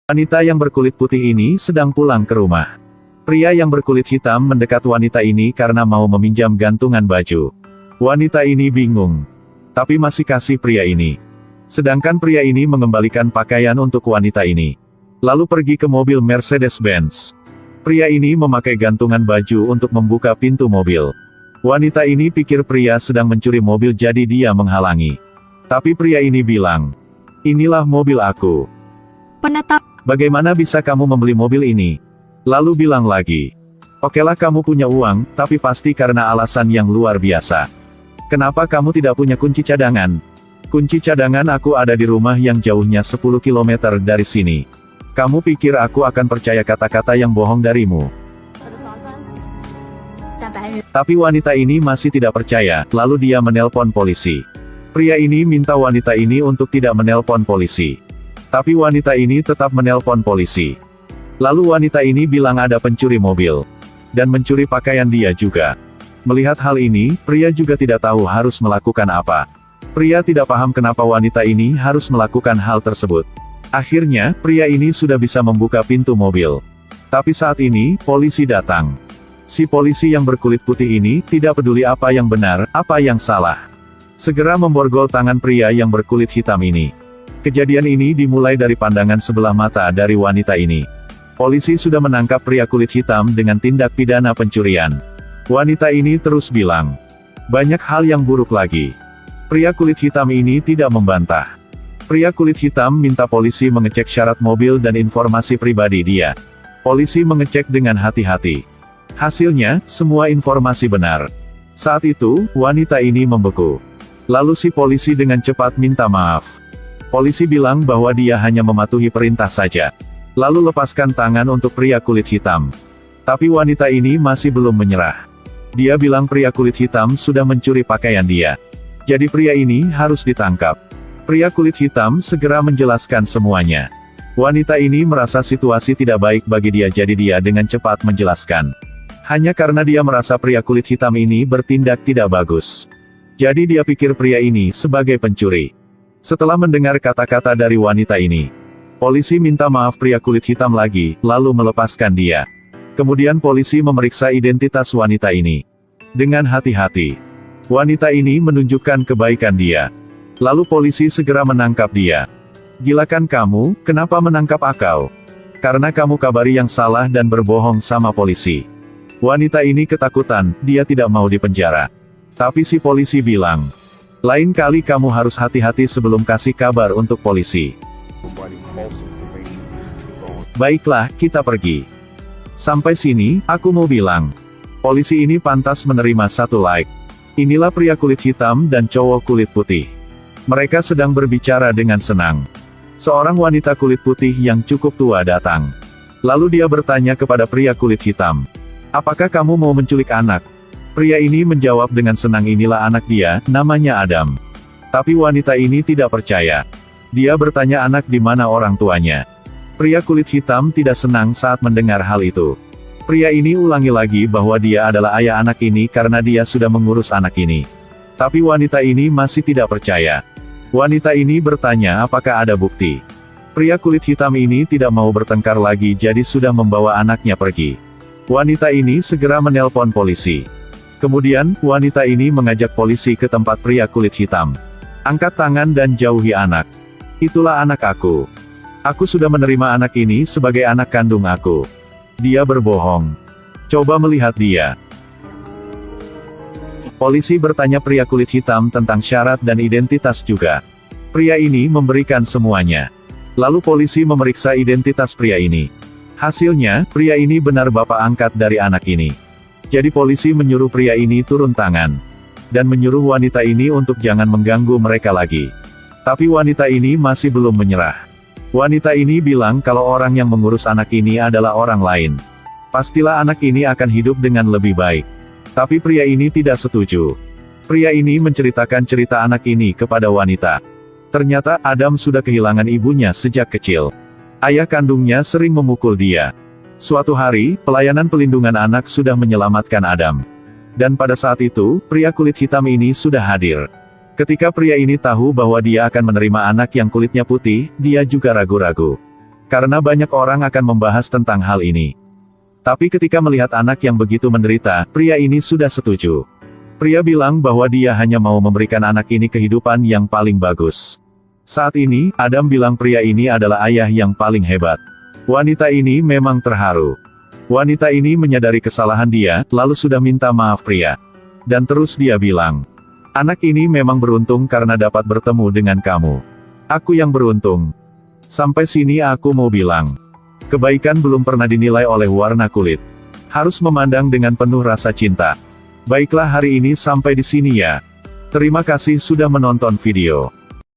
Wanita yang berkulit putih ini sedang pulang ke rumah. Pria yang berkulit hitam mendekat wanita ini karena mau meminjam gantungan baju. Wanita ini bingung, tapi masih kasih pria ini. Sedangkan pria ini mengembalikan pakaian untuk wanita ini. Lalu pergi ke mobil Mercedes-Benz. Pria ini memakai gantungan baju untuk membuka pintu mobil. Wanita ini pikir pria sedang mencuri mobil jadi dia menghalangi. Tapi pria ini bilang, "Inilah mobil aku. Penetap. Bagaimana bisa kamu membeli mobil ini?" Lalu bilang lagi, "Okelah kamu punya uang, tapi pasti karena alasan yang luar biasa. Kenapa kamu tidak punya kunci cadangan?" "Kunci cadangan aku ada di rumah yang jauhnya 10 km dari sini. Kamu pikir aku akan percaya kata-kata yang bohong darimu?" Tapi wanita ini masih tidak percaya, lalu dia menelpon polisi. Pria ini minta wanita ini untuk tidak menelpon polisi. Tapi wanita ini tetap menelpon polisi. Lalu wanita ini bilang ada pencuri mobil. Dan mencuri pakaian dia juga. Melihat hal ini, pria juga tidak tahu harus melakukan apa. Pria tidak paham kenapa wanita ini harus melakukan hal tersebut. Akhirnya, pria ini sudah bisa membuka pintu mobil. Tapi saat ini, polisi datang. Si polisi yang berkulit putih ini tidak peduli apa yang benar, apa yang salah. Segera memborgol tangan pria yang berkulit hitam ini. Kejadian ini dimulai dari pandangan sebelah mata dari wanita ini. Polisi sudah menangkap pria kulit hitam dengan tindak pidana pencurian. Wanita ini terus bilang, banyak hal yang buruk lagi. Pria kulit hitam ini tidak membantah. Pria kulit hitam minta polisi mengecek syarat mobil dan informasi pribadi dia. Polisi mengecek dengan hati-hati. Hasilnya, semua informasi benar. Saat itu, wanita ini membeku. Lalu si polisi dengan cepat minta maaf. Polisi bilang bahwa dia hanya mematuhi perintah saja. Lalu lepaskan tangan untuk pria kulit hitam. Tapi wanita ini masih belum menyerah. Dia bilang pria kulit hitam sudah mencuri pakaian dia. Jadi pria ini harus ditangkap. Pria kulit hitam segera menjelaskan semuanya. Wanita ini merasa situasi tidak baik bagi dia jadi dia dengan cepat menjelaskan. Hanya karena dia merasa pria kulit hitam ini bertindak tidak bagus. Jadi dia pikir pria ini sebagai pencuri. Setelah mendengar kata-kata dari wanita ini, polisi minta maaf pria kulit hitam lagi, lalu melepaskan dia. Kemudian polisi memeriksa identitas wanita ini. Dengan hati-hati. Wanita ini menunjukkan kebaikan dia. Lalu polisi segera menangkap dia. "Gilakan kamu, kenapa menangkap aku?" "Karena kamu kabari yang salah dan berbohong sama polisi." Wanita ini ketakutan, dia tidak mau dipenjara. Tapi si polisi bilang, "Lain kali kamu harus hati-hati sebelum kasih kabar untuk polisi." "Baiklah, kita pergi." Sampai sini, aku mau bilang, polisi ini pantas menerima 1 like. Inilah pria kulit hitam dan cowok kulit putih. Mereka sedang berbicara dengan senang. Seorang wanita kulit putih yang cukup tua datang. Lalu dia bertanya kepada pria kulit hitam, "Apakah kamu mau menculik anak?" Pria ini menjawab dengan senang inilah anak dia, namanya Adam. Tapi wanita ini tidak percaya. Dia bertanya anak di mana orang tuanya. Pria kulit hitam tidak senang saat mendengar hal itu. Pria ini ulangi lagi bahwa dia adalah ayah anak ini karena dia sudah mengurus anak ini. Tapi wanita ini masih tidak percaya. Wanita ini bertanya apakah ada bukti. Pria kulit hitam ini tidak mau bertengkar lagi jadi sudah membawa anaknya pergi. Wanita ini segera menelpon polisi. Kemudian, wanita ini mengajak polisi ke tempat pria kulit hitam. "Angkat tangan dan jauhi anak. Itulah anak aku. Aku sudah menerima anak ini sebagai anak kandung aku. Dia berbohong. Coba melihat dia." Polisi bertanya pria kulit hitam tentang syarat dan identitas juga. Pria ini memberikan semuanya. Lalu polisi memeriksa identitas pria ini. Hasilnya, pria ini benar bapak angkat dari anak ini. Jadi polisi menyuruh pria ini turun tangan. Dan menyuruh wanita ini untuk jangan mengganggu mereka lagi. Tapi wanita ini masih belum menyerah. Wanita ini bilang kalau orang yang mengurus anak ini adalah orang lain. Pastilah anak ini akan hidup dengan lebih baik. Tapi pria ini tidak setuju. Pria ini menceritakan cerita anak ini kepada wanita. Ternyata, Adam sudah kehilangan ibunya sejak kecil. Ayah kandungnya sering memukul dia. Suatu hari, pelayanan pelindungan anak sudah menyelamatkan Adam. Dan pada saat itu, pria kulit hitam ini sudah hadir. Ketika pria ini tahu bahwa dia akan menerima anak yang kulitnya putih, dia juga ragu-ragu. Karena banyak orang akan membahas tentang hal ini. Tapi ketika melihat anak yang begitu menderita, pria ini sudah setuju. Pria bilang bahwa dia hanya mau memberikan anak ini kehidupan yang paling bagus. Saat ini, Adam bilang pria ini adalah ayah yang paling hebat. Wanita ini memang terharu. Wanita ini menyadari kesalahan dia, lalu sudah minta maaf pria. Dan terus dia bilang, anak ini memang beruntung karena dapat bertemu dengan kamu. Aku yang beruntung. Sampai sini aku mau bilang, kebaikan belum pernah dinilai oleh warna kulit. Harus memandang dengan penuh rasa cinta. Baiklah hari ini sampai di sini ya. Terima kasih sudah menonton video.